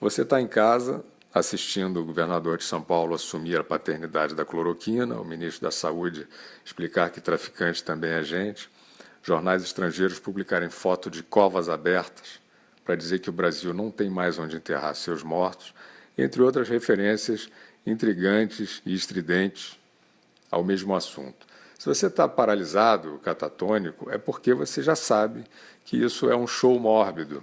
Você está em casa assistindo o governador de São Paulo assumir a paternidade da cloroquina, o ministro da Saúde explicar que traficante também é gente, jornais estrangeiros publicarem foto de covas abertas para dizer que o Brasil não tem mais onde enterrar seus mortos, entre outras referências intrigantes e estridentes ao mesmo assunto. Se você está paralisado, catatônico, é porque você já sabe que isso é um show mórbido,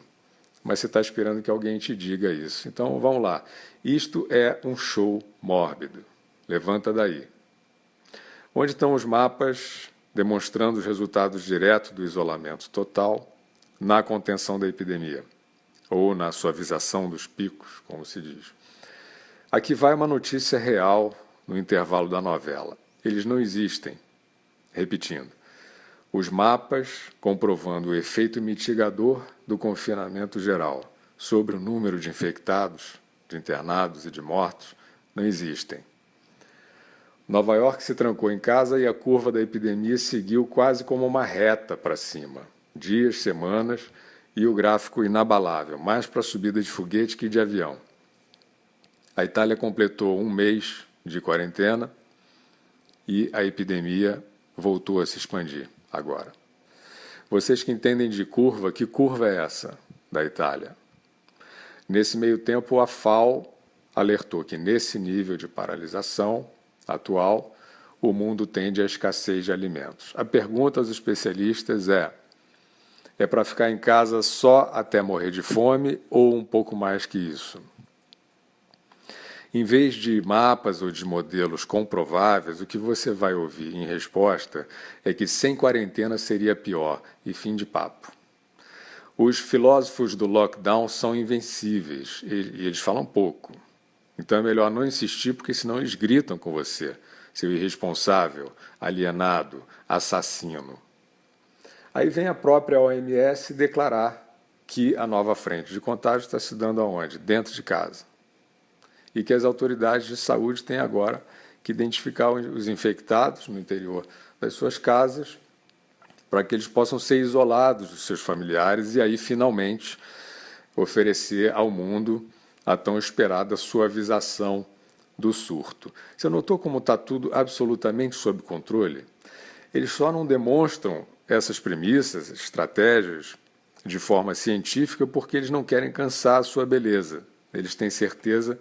mas você está esperando que alguém te diga isso. Então, vamos lá. Isto é um show mórbido. Levanta daí. Onde estão os mapas demonstrando os resultados diretos do isolamento total na contenção da epidemia, ou na suavização dos picos, como se diz? Aqui vai uma notícia real no intervalo da novela. Eles não existem. Repetindo, os mapas comprovando o efeito mitigador do confinamento geral sobre o número de infectados, de internados e de mortos não existem. Nova York se trancou em casa e a curva da epidemia seguiu quase como uma reta para cima. Dias, semanas e o gráfico inabalável, mais para a subida de foguete que de avião. A Itália completou um mês de quarentena e a epidemia voltou a se expandir agora. Vocês que entendem de curva, que curva é essa da Itália? Nesse meio tempo, a FAO alertou que nesse nível de paralisação atual, o mundo tende à escassez de alimentos. A pergunta aos especialistas é para ficar em casa só até morrer de fome ou um pouco mais que isso? Em vez de mapas ou de modelos comprováveis, o que você vai ouvir em resposta é que sem quarentena seria pior, e fim de papo. Os filósofos do lockdown são invencíveis, e eles falam pouco. Então é melhor não insistir, porque senão eles gritam com você, seu irresponsável, alienado, assassino. Aí vem a própria OMS declarar que a nova frente de contágio está se dando aonde? Dentro de casa. E que as autoridades de saúde têm agora que identificar os infectados no interior das suas casas para que eles possam ser isolados dos seus familiares e aí, finalmente, oferecer ao mundo a tão esperada suavização do surto. Você notou como está tudo absolutamente sob controle? Eles só não demonstram essas premissas, estratégias, de forma científica porque eles não querem cansar a sua beleza. Eles têm certeza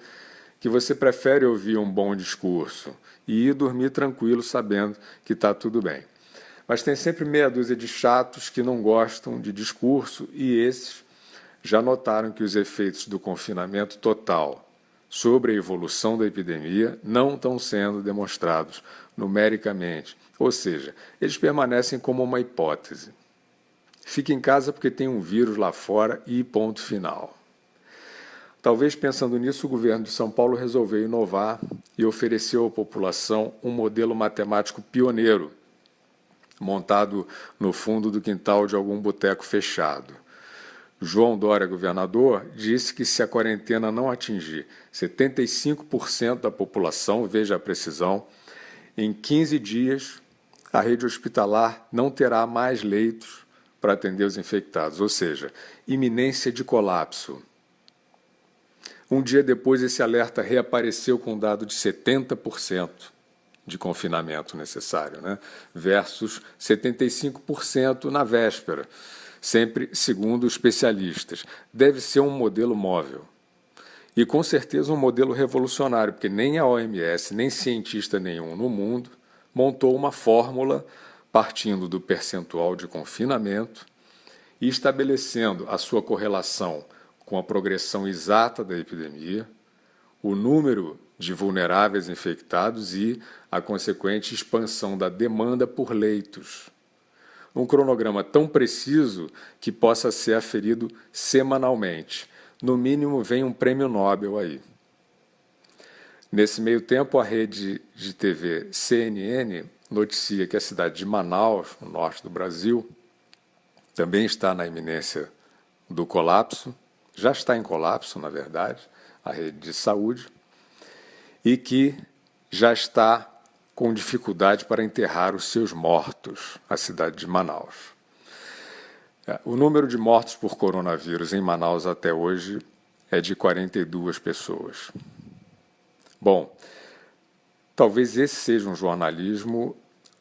que você prefere ouvir um bom discurso e ir dormir tranquilo sabendo que está tudo bem. Mas tem sempre meia dúzia de chatos que não gostam de discurso e esses já notaram que os efeitos do confinamento total sobre a evolução da epidemia não estão sendo demonstrados numericamente, ou seja, eles permanecem como uma hipótese. Fique em casa porque tem um vírus lá fora e ponto final. Talvez pensando nisso, o governo de São Paulo resolveu inovar e ofereceu à população um modelo matemático pioneiro, montado no fundo do quintal de algum boteco fechado. João Dória, governador, disse que se a quarentena não atingir 75% da população, veja a precisão, em 15 dias a rede hospitalar não terá mais leitos para atender os infectados, ou seja, iminência de colapso. Um dia depois, esse alerta reapareceu com um dado de 70% de confinamento necessário, versus 75% na véspera, sempre segundo especialistas. Deve ser um modelo móvel. E, com certeza, um modelo revolucionário, porque nem a OMS, nem cientista nenhum no mundo montou uma fórmula partindo do percentual de confinamento e estabelecendo a sua correlação com a progressão exata da epidemia, o número de vulneráveis infectados e a consequente expansão da demanda por leitos. Um cronograma tão preciso que possa ser aferido semanalmente. No mínimo, vem um prêmio Nobel aí. Nesse meio tempo, a rede de TV CNN noticia que a cidade de Manaus, no norte do Brasil, também está na iminência do colapso, já está em colapso, na verdade, a rede de saúde, e que já está com dificuldade para enterrar os seus mortos, a cidade de Manaus. O número de mortos por coronavírus em Manaus até hoje é de 42 pessoas. Bom, talvez esse seja um jornalismo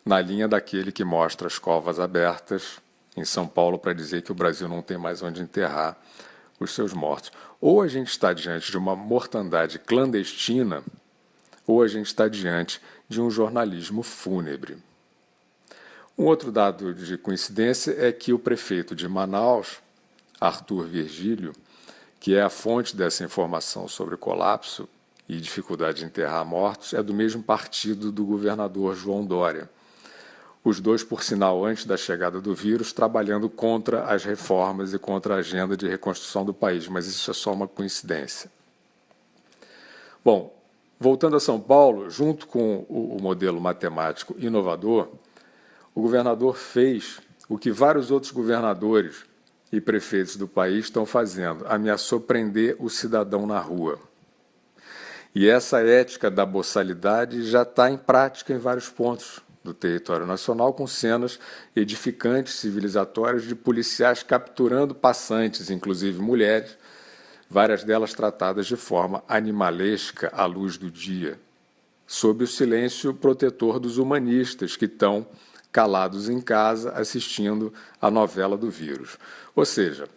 na linha daquele que mostra as covas abertas em São Paulo para dizer que o Brasil não tem mais onde enterrar os seus mortos. Ou a gente está diante de uma mortandade clandestina, ou a gente está diante de um jornalismo fúnebre. Um outro dado de coincidência é que o prefeito de Manaus, Arthur Virgílio, que é a fonte dessa informação sobre o colapso e dificuldade de enterrar mortos, é do mesmo partido do governador João Dória. Os dois, por sinal, antes da chegada do vírus, trabalhando contra as reformas e contra a agenda de reconstrução do país, mas isso é só uma coincidência. Bom, voltando a São Paulo, junto com o modelo matemático inovador, o governador fez o que vários outros governadores e prefeitos do país estão fazendo, ameaçou prender o cidadão na rua. E essa ética da boçalidade já está em prática em vários pontos do território nacional, com cenas edificantes, civilizatórias, de policiais capturando passantes, inclusive mulheres, várias delas tratadas de forma animalesca à luz do dia, sob o silêncio protetor dos humanistas que estão calados em casa assistindo a novela do vírus. Ou seja,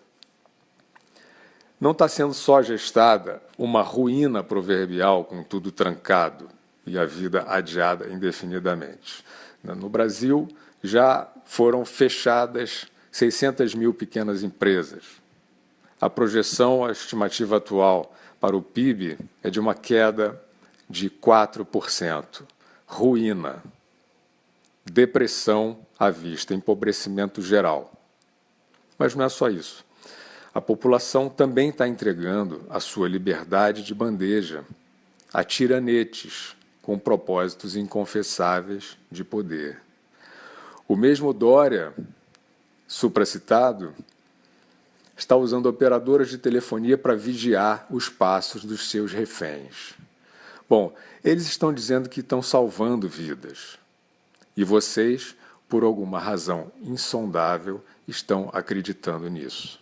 não está sendo só gestada uma ruína proverbial com tudo trancado e a vida adiada indefinidamente. No Brasil, já foram fechadas 600 mil pequenas empresas. A projeção, a estimativa atual para o PIB é de uma queda de 4%. Ruína, depressão à vista, empobrecimento geral. Mas não é só isso. A população também está entregando a sua liberdade de bandeja a tiranetes com propósitos inconfessáveis de poder. O mesmo Dória, supracitado, está usando operadoras de telefonia para vigiar os passos dos seus reféns. Bom, eles estão dizendo que estão salvando vidas. E vocês, por alguma razão insondável, estão acreditando nisso.